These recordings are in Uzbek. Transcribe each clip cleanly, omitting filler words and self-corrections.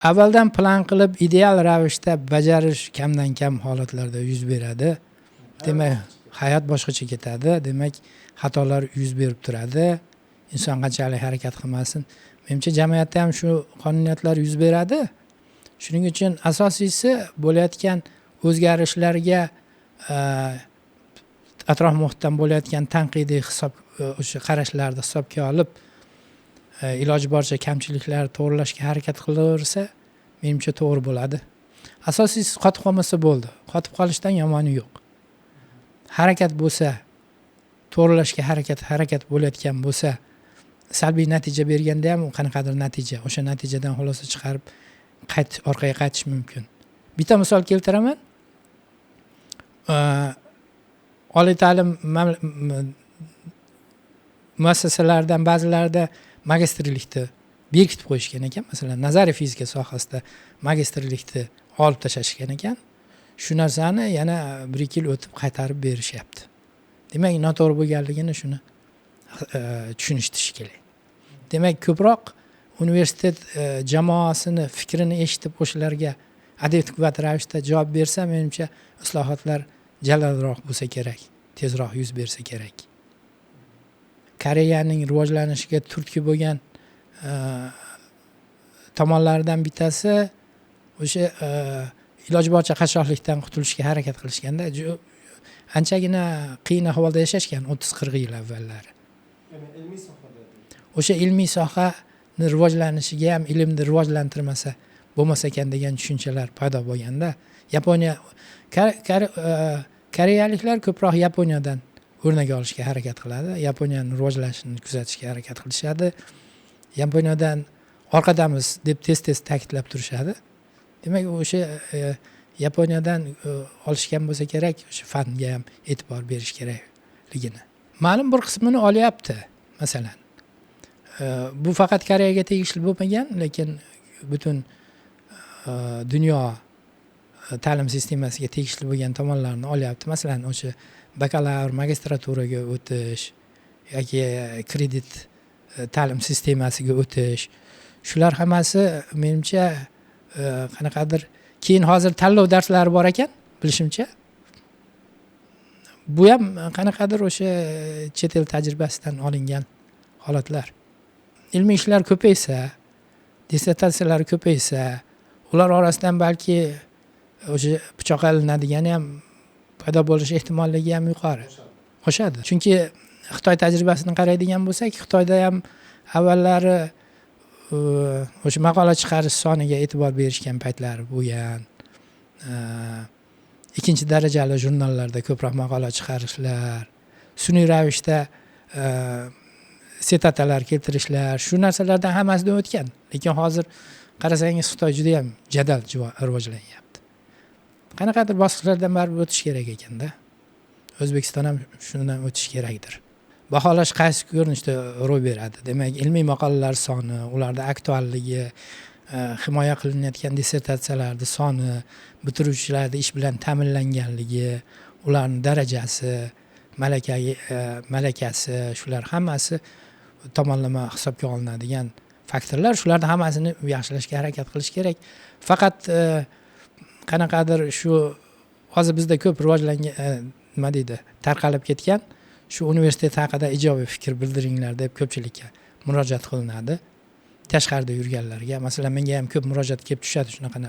avvaldan plan qilib ideal ravishda bajarish kamdan kam holatlarda yuz beradi. Demak, hayot boshqacha ketadi. Demak, xatolar yuz berib turadi. Inson qanchalik harakat qilmasin, menimcha jamiyatda ham shu qonuniyatlar yuz beradi. Shuning uchun asosiysi bo'layotgan o'zgarishlarga atrof muhitdan bo'layotgan tanqidiy o'sha qarashlarni hisobga olib, iloji boricha kamchiliklarni to'g'rilashga harakat qilaversa, menimcha to'g'ri bo'ladi. Asosiysi qotib qolmasa bo'ldi. Qotib qolishdan yomoni yo'q. Harakat bo'lsa, to'g'rilashga harakat bo'layotgan bo'lsa, salbiy natija berganda ham qanaqadir natija, o'sha natijadan xulosa chiqarib orqaga qaytish mumkin. Bitta misol keltiraman. Oliy ta'lim muassasalaridan ba'zilarida magistrlikni berkitib qo'yishgan ekan. Masalan, nazariy fizika sohasida magistrlikni olib tashlashgan ekan. Shu narsani yana 1-2 yil o'tib qaytarib berishyapti. Demak, noto'g'ri bo'lganligini shuni tushunish kerak. Demak, ko'proq universitet jamoasini fikrini eshitib o'shalarga adekvat ravishda javob bersa, menimcha islohotlar jadalroq bo'lsa kerak, tezroq yuz bersa kerak. Koreyaning rivojlanishiga turtki bo'lgan tomonlardan bittasi o'sha iloji boricha qashshoqlikdan qutulishga harakat qilishganda anchagina qiyin ahvolda yashashgan 30-40 yil avvallari. Ilmiy sohada. O'sha ilmiy sohani rivojlanishiga ham ilmni rivojlantirmasa bo'lmas ekan degan tushunchalar paydo bo'lganda, Yaponiya koreyaliklar ko'proq Yaponiyadan o'rnak olishga harakat qiladi. Yaponiyaning rivojlanishini kuzatishga harakat qilishadi. Yaponiyadan orqadamiz deb tez ta'kidlab turishadi. Demak, o'sha Yaponiyadan olishgan bo'lsa kerak, o'sha fanga ham e'tibor berish kerakligini. Ma'lum bir qismini olyapti, masalan. Bu faqat Koreyaga tegishli bo'lmagan, lekin butun dunyo ta'lim sistemasiga tegishli bo'lgan tomonlarni olyapti. Masalan, o'sha bakalavr, magistraturaga o'tish yoki kredit ta'lim sistemasiga o'tish. Shular hammasi menimcha qanaqadir keyin hozir tanlov darslari bor ekan, bilishimcha. Bu ham qanaqadir o'sha chet el tajribasidan olingan holatlar. Ilmiy ishlar ko'paysa, dissertatsiyalar ko'paysa, ular orasidan balki o'sha pichoq ilinadigan ham paydo bo'lish ehtimolligi ham yuqori. Oshadi. Chunki Xitoy tajribasini qaraydigan bo'lsak, Xitoyda ham avvallari o'sha maqola chiqarish soniga e'tibor berishgan paytlari bo'lgan. Ikkinchi darajali jurnallarda ko'proq maqola chiqarishlar, sun'iy ravishda sitatalar keltirishlar, shu narsalardan hammasidan o'tgan. Lekin hozir qarasangiz Xitoy juda ham jadal rivojlanyapti. Qanaqadir bosqichlardan baribir o'tish kerak ekanda. O'zbekiston ham shundan o'tish kerakdir. Baholash qaysi ko'rinishda ro'y beradi? Demak, ilmiy maqolalar soni, ularda aktualligi, himoya qilinayotgan dissertatsiyalarning soni, bitiruvchilarning ish bilan ta'minlanganligi, ularning darajasi, malakasi, shular hammasi tomonlama hisobga olinadigan faktorlar. Shularning hammasini yaxshilashga harakat qilish kerak. Faqat qanaqadir shu hozir bizda ko'p rivojlangan, nima deydi, tarqalib ketgan shu universitet haqida ijobiy fikr bildiringlar deb ko'pchilikka murojaat qilinadi. Tashqarida yurganlarga, masalan, menga ham ko'p murojaat kelib tushadi shunaqa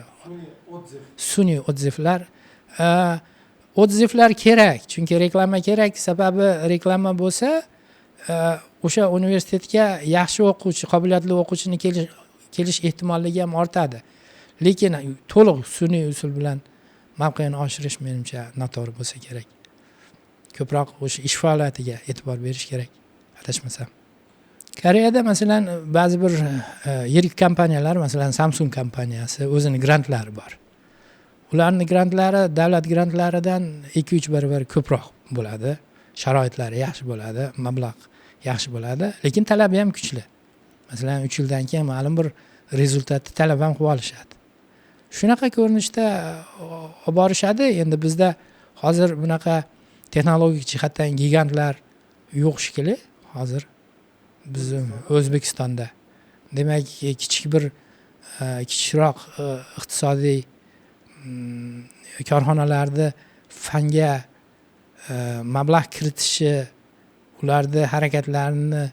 sun'iy odzivlar. Odzivlar kerak, chunki reklama kerak. Sababi reklama bo'lsa, o'sha universitetga yaxshi o'quvchi, qobiliyatli o'quvchini kelish ehtimolligi ham ortadi. Lekin to'liq sun'iy usul bilan mavqeni oshirish menimcha noto'g'ri bo'lsa kerak. Ko'proq o'sha ish faoliyatiga e'tibor berish kerak, adashmasam. Koreyada masalan ba'zi bir yirik kompaniyalar, masalan Samsung kompaniyasi o'zining grantlari bor. Ularning grantlari davlat grantlaridan 2-3 barobar ko'proq bo'ladi. Sharoitlari yaxshi bo'ladi, mablag' yaxshi bo'ladi, lekin talabi ham kuchli. Masalan 3 yildan keyin ma'lum bir rezultatni talab ham qilib olishadi. Shunaqa ko'rinishda olib borishadi. Endi bizda hozir bunaqa texnologik jihatdan gigantlar yo'q shekilli hozir biz O'zbekistonda. Demak, kichik bir kichikroq iqtisodiy korxonalarni fanga mablag' kiritishi, ularni harakatlarini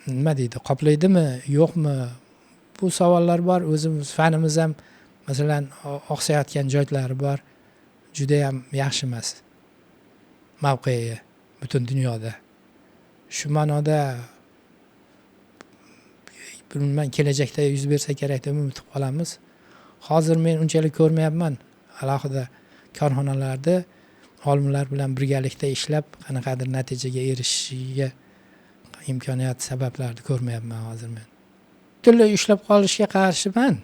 nima deydi, qoplaydimi, yo'qmi? Bu savollar bor. O'zimiz fanimiz ham masalan oqsayotgan joylari bor. Juda ham yaxshi emas mavqei butun dunyoda. Shu ma'noda bilmayman, kelajakda yuz bersa kerak deb umid qilib qolamiz. Hozir men unchalik ko'rmayapman alohida korxonalarda olimlar bilan birgalikda ishlab qanaqadir natijaga erishishiga imkoniyat, sabablarni ko'rmayapman hozir men. Butunlay ushlab qolishga qarshiman.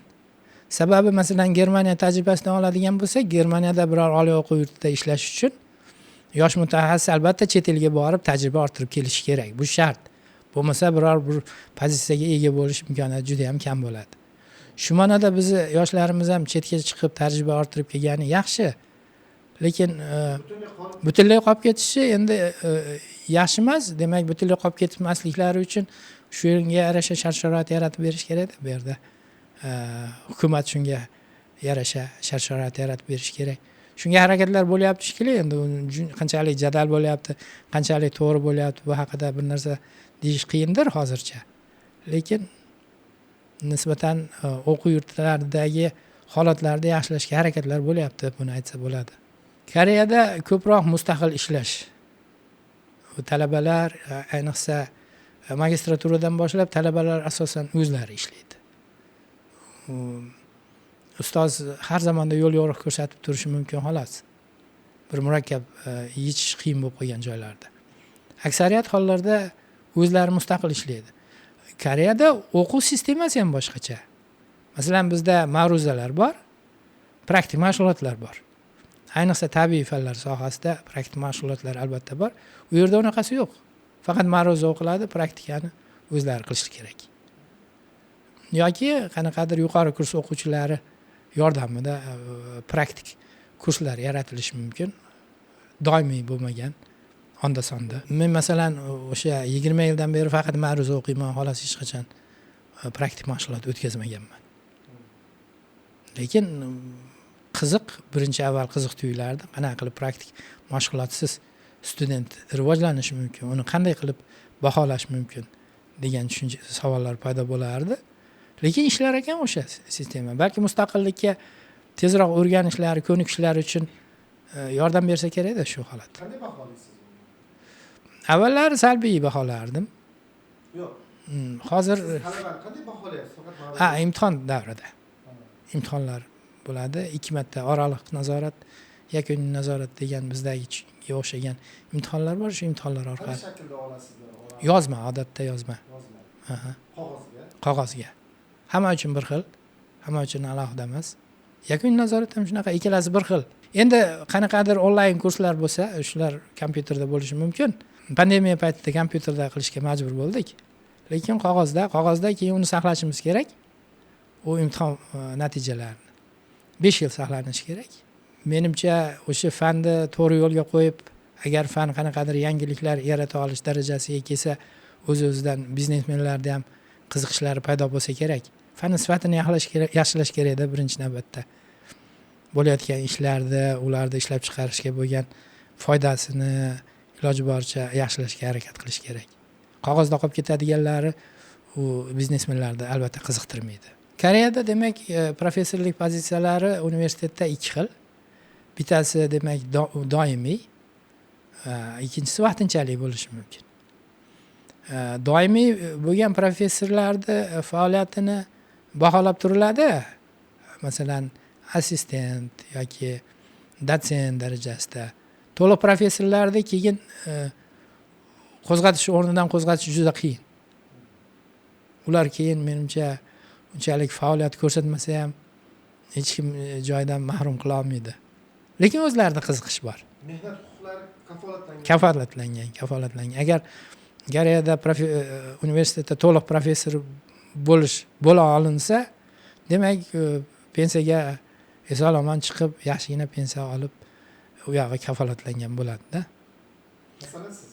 Sababi masalan Germaniya tajribasidan oladigan bo'lsak, Germaniyada biror oliy o'quv yurtida ishlash uchun yosh mutaxassis albatta chet elga borib tajriba orttirib kelishi kerak. Bu shart. Bo'lmasa biror bir pozitsiyaga ega bo'lish imkoniyati juda ham kam bo'ladi. Shu ma'noda bizni yoshlarimiz ham chetga chiqib tajriba orttirib kelgani yaxshi. Lekin butunlay qolib ketishi endi yaxshi emas. Demak, butunlay qolib ketmasliklari uchun shunga yarasha shart-sharoit yaratib berish kerak bu yerda. Hukumat shunga yarasha shart-sharoit yaratib berish kerak. Shunga harakatlar bo'lyapti shekilli. Endi qanchalik jadal bo'lyapti, qanchalik to'g'ri bo'lyapti, bu haqida bir narsa deyish qiyindir hozircha. Lekin nisbatan o'quv yurtlaridagi holatlarni yaxshilashga harakatlar bo'lyapti, buni aytsa bo'ladi. Koreyada ko'proq mustaqil ishlash. Talabalar, ayniqsa magistraturadan boshlab talabalar asosan o'zlari ishlaydi. Ustoz har zamonda yo'l yo'riq ko'rsatib turishi mumkin xolos. Bir murakkab yechish qiyin bo'lib qolgan joylarda. Aksariyat hollarda o'zlari mustaqil ishlaydi. Koreyada o'quv sistemasi ham boshqacha. Masalan, bizda ma'ruzalar bor, praktik mashg'ulotlar bor. Ayniqsa tabiiy fanlar sohasida praktik mashg'ulotlar albatta bor. U yerda unaqasi yo'q. Faqat ma'ruza o'qiladi, praktikani o'zlari qilish kerak. Yoki qanaqadir yuqori kurs o'quvchilari yordamida praktik kurslar yaratilishi mumkin. Doimiy bo'lmagan, onda-sonda. Men masalan o'sha 20 yildan beri faqat ma'ruza o'qiyman, xolos hech qachon praktik mashg'ulot o'tkazmaganman. Lekin qiziq, birinchi avval qiziq tuyulardi. Qanaqa qilib praktik mashg'ulotsiz student rivojlanishi mumkin, uni qanday qilib baholash mumkin degan savollar paydo bo'lardi. Lekin ishlar ekan o'sha sistema. Balki mustaqillikka tezroq o'rganishlari, ko'nikishlari uchun yordam bersa kerak-da shu holat. Qanday baholaysiz? Avvallari salbiy baholardim. Yo'q. Hozir Talabani qanday baholaysiz? Faqat imtihon davrida. Imtihonlar bo'ladi. 2 marta oraliq nazorat, yakuniy nazorat degan bizdagiga o'xshagan imtihonlar bor. Shu imtihonlar orqali. qanday shaklda olasizlar? Yozma, odatda yozma. Yozma. Qog'ozga. Qog'ozga. Hamma uchun bir xil, hamma uchun alohida emas. Yakuniy nazorat ham shunaqa, ikkalasi bir xil. Endi qanaqadir onlayn kurslar bo'lsa, shular kompyuterda bo'lishi mumkin. Pandemiya paytida kompyuterda qilishga majbur bo'ldik. Lekin qog'ozda keyin uni saqlashimiz kerak. U imtihon natijalarini 5 yil saqlanishi kerak. Menimcha o'sha fanni to'g'ri yo'lga qo'yib, agar fan qanaqadir yangiliklar yarata olish darajasiga kelsa, o'z-o'zidan biznesmenlarda ham qiziqishlari paydo bo'lsa kerak. Fan sifatini yaxshilash kerak-da birinchi navbatda. Bo'layotgan ishlarda, ularni ishlab chiqarishga bo'lgan foydasini iloji boricha yaxshilashga harakat qilish kerak. Qog'ozda qolib ketadiganlari u biznesmenlarni albatta qiziqtirmaydi. Koreyada demak professorlik pozitsiyalari universitetda 2 xil. Bittasi demak doimiy, ikkinchisi vaqtinchalik bo'lishi mumkin. Doimiy bo'lgan professorlarning faoliyatini baholab turiladi. Masalan, assistent yoki dotsent darajasida. To'liq professorlarni keyin qo'zg'atish o'rnidan qo'zg'atish juda qiyin. Ular keyin menimcha unchalik faoliyat ko'rsatmasa ham hech kim joydan mahrum qila olmaydi. Lekin o'zlarida qiziqish bor. Mehnat huquqlari Kafolatlangan. Agar Koreyada universitetda to'liq professor bo'la olinsa, demak pensiyaga eson-omon chiqib, yaxshigina pensiya olib, u yog'i kafolatlangan bo'ladi-da. Masalan siz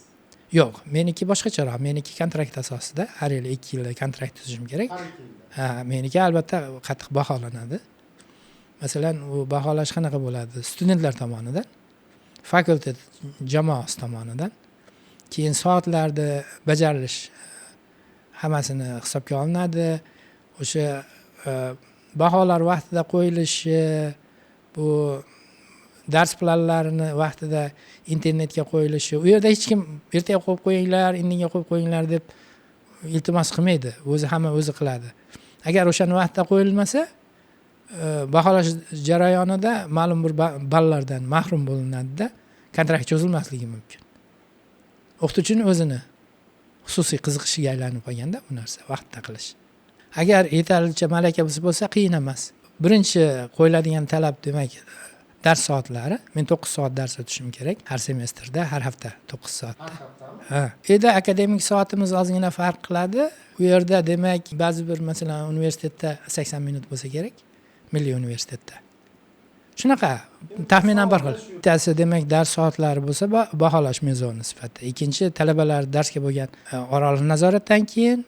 Yo'q, meniki boshqacharoq. Meniki kontrakt asosida, har yili 2 yilda kontrakt tuzishim kerak. Har ikki yilda. Ha, meniki albatta qattiq baholanadi. Masalan, u baholash qanaqa bo'ladi? Studentlar tomonidan, fakultet jamoasi tomonidan, keyin soatlarni bajarilish hammasini hisobga olinadi. O'sha baholar vaqtida qo'yilishi, bu dars planlarini vaqtida internetga qo'yilishi, u yerda hech kim ertaga qo'yib qo'yinglar, indinga qo'yib qo'yinglar deb iltimos qilmaydi. Hamma o'zi qiladi. Agar o'shani vaqtida qo'yilmasa, baholash jarayonida ma'lum bir ballardan mahrum bo'linadi-da, kontrakt cho'zilmasligi mumkin. O'qituvchining o'zini xususiy qiziqishiga aylanib qolganda bu narsa vaqtda qilish. Agar yetarlicha malaka bo'lsa qiyin emas. Birinchi qo'yiladigan talab demak dars soatlari. Men 9 soat dars o'tishim kerak har semestrda, har hafta 9 soat. Har haftami? Ha. Endi akademik soatimiz ozgina farq qiladi. U yerda demak ba'zi bir masalan universitetda 80 minut bo'lsa kerak. Milliy universitetda. Shunaqa taxminan bir xil. Bittasi demak dars soatlari bo'lsa baholash mezoni sifatida. Ikkinchi talabalar darsga bo'lgan oraliq nazoratdan keyin,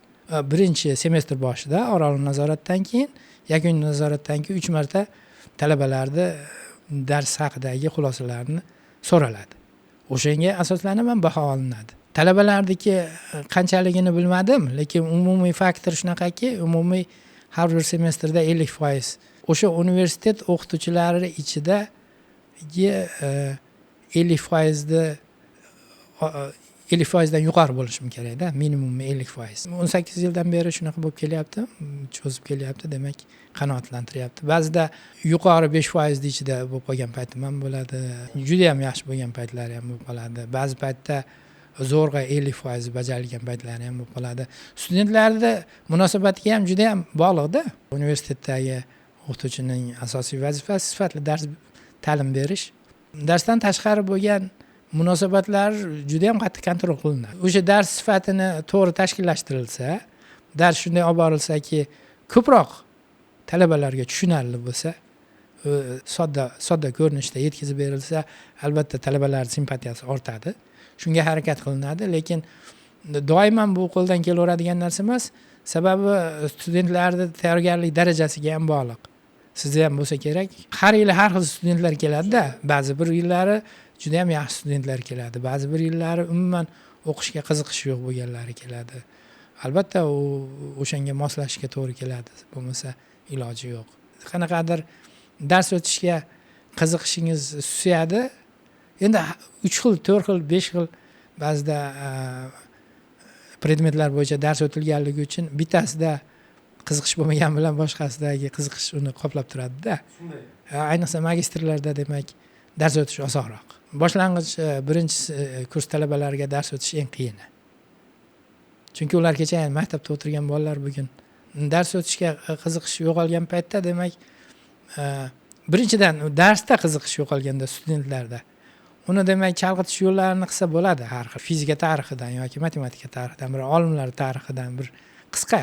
birinchi semestr boshida oraliq nazoratdan keyin, yakuniy nazoratdan keyin 3 marta talabalarni dars haqidagi xulosalarini so'raladi. O'shanga asoslanib ham baho olinadi. Talabalarniki qanchaligini bilmadim, lekin umumiy faktor shunaqaki, umumiy har bir semestrda 50% o'sha universitet o'qituvchilari ichida 50% dan yuqori bo'lishim kerak-da, minimum 50%. 18 yildan beri shunaqa bo'lib kelyapti, cho'zib kelyapti, demak qanoatlantiryapti. Ba'zida yuqori 5% ichida bo'lib qolgan paytim ham bo'ladi. Juda ham yaxshi bo'lgan paytlari ham bo'lib qoladi. Ba'zi paytda zo'rg'a 50% bajarilgan paytlari ham bo'lib qoladi. Studentlarning munosabatiga ham juda ham bog'liq-da. Universitetdagi o'qituvchining asosiy vazifasi sifatli dars ta'lim berish. Darsdan tashqari bo'lgan munosabatlar juda ham qattiq kontrol qilinadi. O'sha dars sifatini to'g'ri tashkillashtirilsa, dars shunday olib borilsaki, ko'proq talabalarga tushunarli bo'lsa, sodda ko'rinishda yetkazib berilsa, albatta talabalar simpatiyasi ortadi. Shunga harakat qilinadi, lekin doimo bu qo'ldan kelaveradigan narsa emas. Sababi studentlarning tayyorgarlik darajasiga ham bog'liq. Sizda ham bo'lsa kerak. Har yili har xil studentlar keladi-da. Ba'zi bir yillari juda ham yaxshi studentlar keladi. Ba'zi bir yillari umuman o'qishga qiziqishi yo'q bo'lganlari keladi. Albatta u o'shanga moslashishga to'g'ri keladi. Bo'lmasa iloji yo'q. Qanaqadir dars o'tishga qiziqishingiz suyadi. Endi 3 xil, 4 xil, 5 xil ba'zida predmetlar bo'yicha dars o'tilganligi uchun bittasida qiziqish bo'lmagan bilan boshqasidagi qiziqish uni qoplab turadi-da. Shunday. Ayniqsa magistrlarda demak dars o'tish osonroq. Boshlang'ich birinchi kurs talabalariga dars o'tish eng qiyini. Chunki ular kecha maktabda o'tirgan bolalar bugun dars o'tishga qiziqish yo'qolgan paytda demak birinchidan darsda qiziqish yo'qolganda studentlarda uni demak chalg'itish yo'llarini qilsa bo'ladi har xil. Fizika tarixidan yoki matematika tarixidan, bir olimlar tarixidan bir qisqa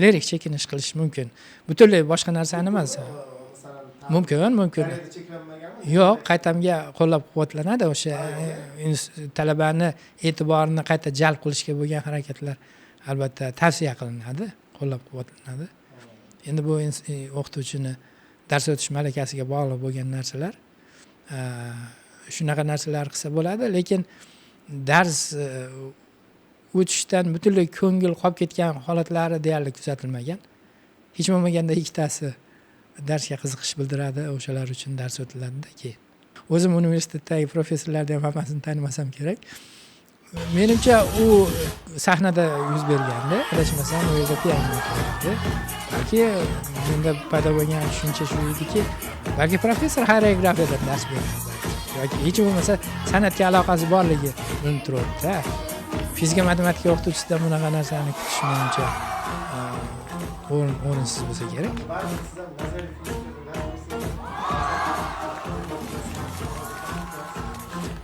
lirik chekinish qilish mumkin. Butunlay boshqa narsani emas. Mumkin. Yo'q, qaytamga qo'llab-quvvatlanadi o'sha talabani e'tiborini qayta jalb qilishga bo'lgan harakatlar albatta tavsiya qilinadi, qo'llab-quvvatlanadi. Endi bu o'qituvchini dars o'tish malakasiga bog'liq bo'lgan narsalar. Shunaqa narsalar qilsa bo'ladi, lekin dars o'tishdan butunlay ko'ngil qolib ketgan holatlari deyarli kuzatilmagan. Hech bo'lmaganda ikkitasi darsga qiziqish bildiradi, o'shalar uchun dars o'tiladi-da keyin. O'zim universitetdagi professorlarni ham hammasini tanimasam kerak. Menimcha u sahnada yuz berganda, adashmasam u yerda piano o'qiyapti. Balki menda paydo bo'lgan tushuncha shu ediki, balki professor xoreografiyada dars beradi. Yoki hech bo'lmasa san'atga aloqasi borligi bilinib turibdi. Fizika matematika o'qituvchisidan bunaqa narsani kutish menimcha o'rinsiz bo'lsa kerak.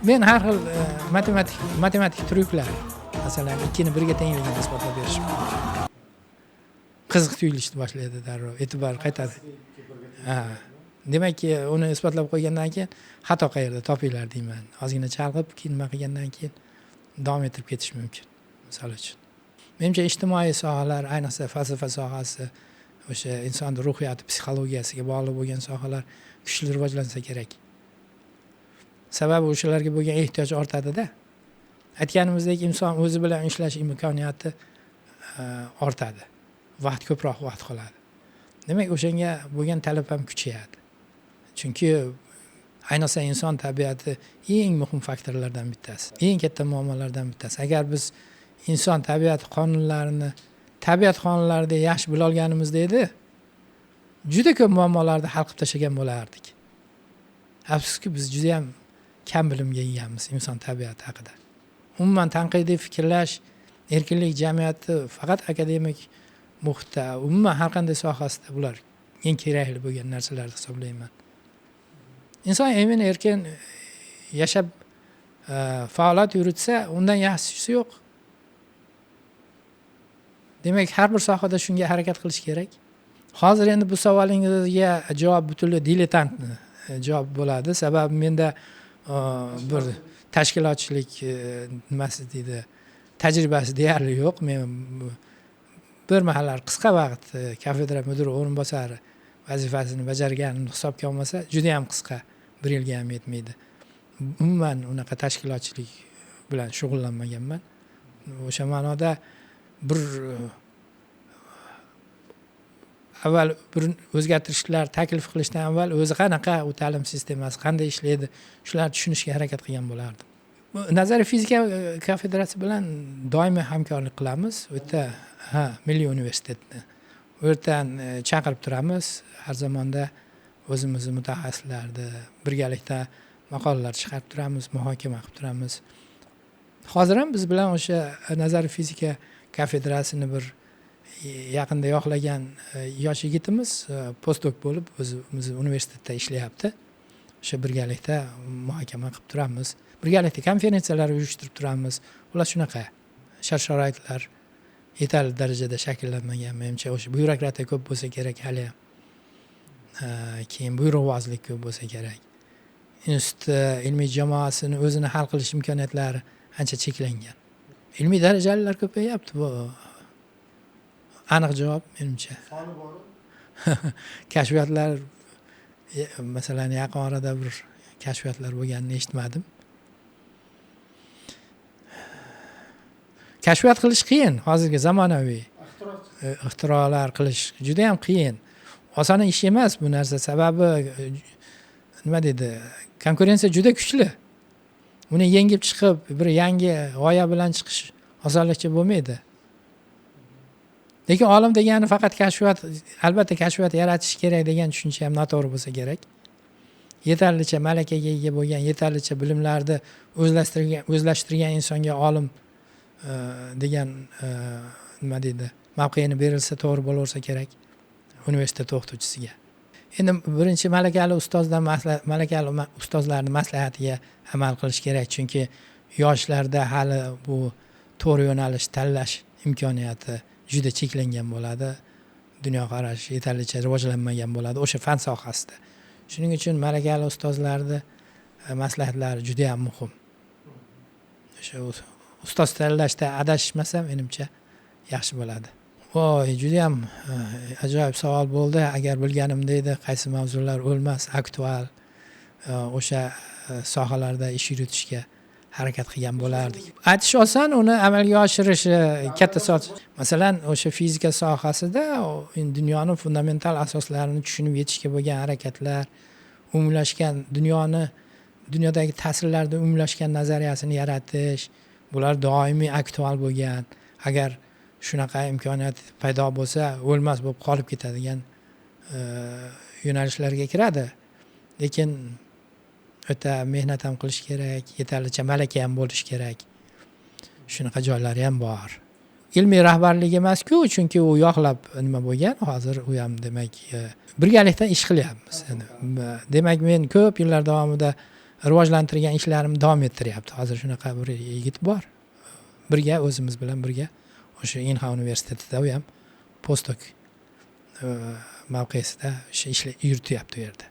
Men har xil matematik tryuklar, masalan, 2 ni 1 ga tengligini isbotlab berish mumkin. Qiziq tuyulishni boshlaydi darrov, e'tibor qaytadi. Demak, uni isbotlab qo'ygandan keyin xato qayerda topinglar deyman. Ozgina chalg'ib, keyin nima qilgandan keyin davom ettirib ketish mumkin. Misol uchun. Menimcha ijtimoiy sohalar, ayniqsa falsafa sohasi, o'sha inson ruhiyati, psixologiyasiga bog'liq bo'lgan sohalar kuchli rivojlansa kerak. Sababi o'shalarga bo'lgan ehtiyoj ortadi-da. Aytganimizdek, inson o'zi bilan ishlash imkoniyati ortadi. Ko'proq vaqt qoladi. Demak, o'shanga bo'lgan talab ham kuchayadi. Chunki ayniqsa inson tabiati eng muhim faktorlardan bittasi. Eng katta muammolardan bittasi. Agar biz inson tabiat qonunlarida yaxshi bila olganimizda edi, juda ko'p muammolarni hal qilib tashlagan bo'lardik. Afsuski biz juda ham kam bilimga egamiz inson tabiati haqida. Umuman tanqidiy fikrlash, erkinlik jamiyati faqat akademik muhitda, umuman har qanday sohasida bular eng kerakli bo'lgan narsalar deb hisoblayman. Inson erkin yashab faoliyat yuritsa, undan yaxshisi yo'q. Demak, har bir sohada shunga harakat qilish kerak. Hozir endi bu savolingizga javob butunlay diletant javob bo'ladi. Sababi menda bir tashkilotchilik nimasi deydi, tajribasi deyarli yo'q. Men bir mahallar qisqa vaqt kafedra mudiri o'rinbosari vazifasini bajarganimni hisobga olmasa, juda ham qisqa, 1 yilga ham yetmaydi. Umuman unaqa tashkilotchilik bilan shug'ullanmaganman. O'sha ma'noda avval bir o'zgartirishlar taklif qilishdan avval o'zi qanaqa u ta'lim sistemasi, qanday ishlaydi, shularni tushunishga harakat qilgan bo'lardim. Nazariy fizika kafedrasi bilan doimiy hamkorlik qilamiz. U yerda Milliy universitetni u yerdan chaqirib turamiz. Har zamonda o'zimizni mutaxassislarni birgalikda maqolalar chiqarib turamiz, muhokama qilib turamiz. Hozir ham biz bilan o'sha nazariy fizika kafedrasini bir yaqinda yoqlagan yosh yigitimiz postdok bo'lib o'zimiz universitetda ishlayapti. O'sha birgalikda muhokama qilib turamiz. Birgalikda konferensiyalar uyushtirib turamiz. Ular shunaqa shart-sharoitlar yetarli darajada shakllanmagan. Menimcha o'sha byurokratiya ko'p bo'lsa kerak hali ham. Keyin buyruqvozlik ko'p bo'lsa kerak. Institut ilmiy jamoasini o'zini hal qilish imkoniyatlari ancha cheklangan. Ilmiy darajalar ko'payapti, bu aniq javob menimcha. Soni bormi? Kashfiyotlar, masalan, yaqin orada bir kashfiyotlar bo'lganini eshitmadim. Kashfiyot qilish qiyin, hozirgi zamonaviy ixtirolar qilish juda ham qiyin. Oson ish emas bu narsa, sababi nima deydi? Konkurensiya juda kuchli. Uni yengib chiqib, bir yangi g'oya bilan chiqish osonlikcha bo'lmaydi. Lekin olim degani faqat kashfiyot, albatta kashfiyot yaratish kerak degan tushuncha ham noto'g'ri bo'lsa kerak. Yetarlicha malakaga ega bo'lgan, yetarlicha bilimlarni o'zlashtirgan insonga olim degan nima deydi, mavqeini berilsa to'g'ri bo'laversa kerak universitet o'qituvchisiga. Endi birinchi malakali ustozlarning maslahatiga amal qilish kerak, chunki yoshlarda hali bu to'g'ri yo'nalish tanlash imkoniyati juda cheklangan bo'ladi. Dunyoqarash yetarlicha rivojlanmagan bo'ladi o'sha fan sohasida. Shuning uchun malakali ustozlarning maslahatlari juda ham muhim. O'sha ustoz tanlashda adashmasa menimcha yaxshi bo'ladi. Voy, juda ham ajoyib savol bo'ldi. Agar bilganimda edi, qaysi mavzular o'lmas, aktual o'sha sohalarda ish yuritishga harakat qilgan bo'lardik. Aytish oson, uni amalga oshirish katta soch. Masalan, o'sha fizika sohasida dunyoning fundamental asoslarini tushunib yetishga bo'lgan harakatlar, umumlashgan dunyodagi ta'sirlarni umumlashgan nazariyasini yaratish, bular doimiy aktual bo'lgan. Agar shunaqa imkoniyat paydo bo'lsa, o'lmas bo'lib qolib ketadigan yo'nalishlarga kiradi. Lekin o'ta mehnat ham qilish kerak, yetarlicha malaka ham bo'lish kerak. Shunaqa joylari ham bor. Ilmiy rahbarlik emas-ku, chunki u yoqlab nima bo'lgan, hozir u ham demak birgalikda ish qilyapmiz. Demak, men ko'p yillar davomida rivojlantirgan ishlarimni davom ettiryapti. Hozir shunaqa bir yigit bor. Birga o'zimiz bilan birga o'sha Inha universitetida u ham postdok mavqesida o'sha ishlar yurityapti u yerda.